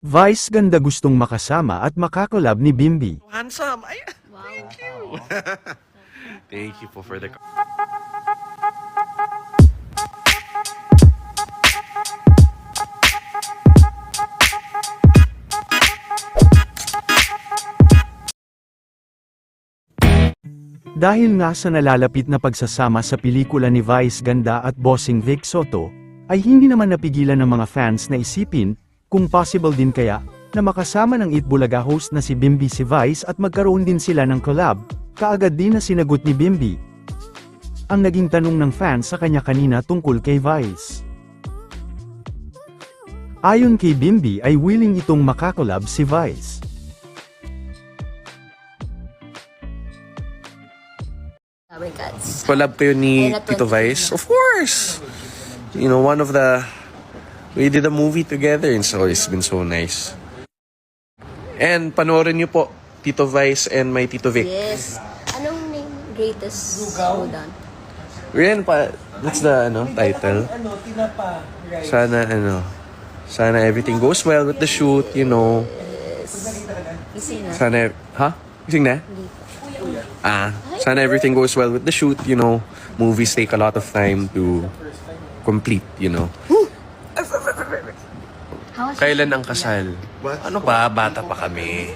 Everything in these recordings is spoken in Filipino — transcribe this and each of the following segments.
Vice ganda gustong makasama at makakolab ni Bimbi. Handsome. Ay, Wow. thank you. Thank you po for the... Dahil nga sa nalalapit na pagsasama sa pelikula ni Vice Ganda at Bossing Vic Soto, ay hindi naman napigilan ng mga fans na isipin, kung possible din kaya, na makasama ng Itbulaga host na si Bimbi si Vice at magkaroon din sila ng collab, kaagad din na sinagot ni Bimbi. Ang naging tanong ng fans sa kanya kanina tungkol kay Vice. Ayon kay Bimbi ay willing itong makakolab si Vice. Sabi cats. Collab kayo ni Ayun na, Tito 20. Vice? Of course! You know, one of the... We did a movie together and so it's been so nice. And panoorin niyo po, Tito Vice and my Tito Vic. Yes. Anong name? Greatest Showdown. Yan pa, that's the title. Sana everything goes well with the shoot, you know. Gising na. Sana, Gising na? Sana everything goes well with the shoot, you know. Movies take a lot of time to complete, you know. How was Kailan ang kasal? Ano ba? Bata pa kami.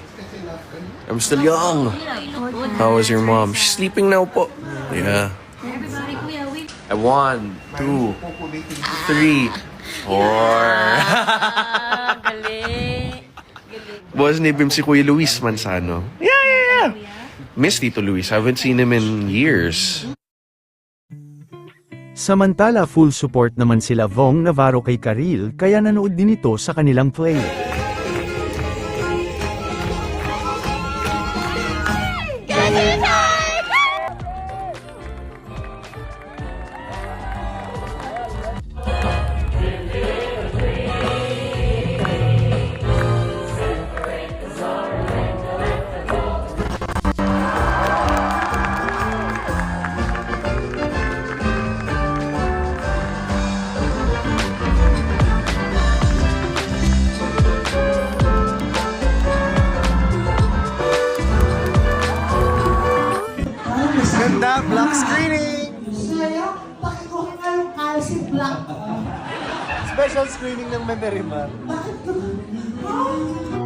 I'm still young. How was your mom? She's sleeping now po. Yeah. everybody? Kuya, wait. 1, 2, 3, 4. Galing. Boss ni Bim si Kuya Luis Manzano. Yeah. Miss Tito Luis. Haven't seen him in years. Samantala full support naman sila Vong Navarro kay Karil kaya nanood din ito sa kanilang play. Ganda, black screening! Sayang, bakit ko kayong kaya si Black? Special screening ng Mandarimar. Bakit ko?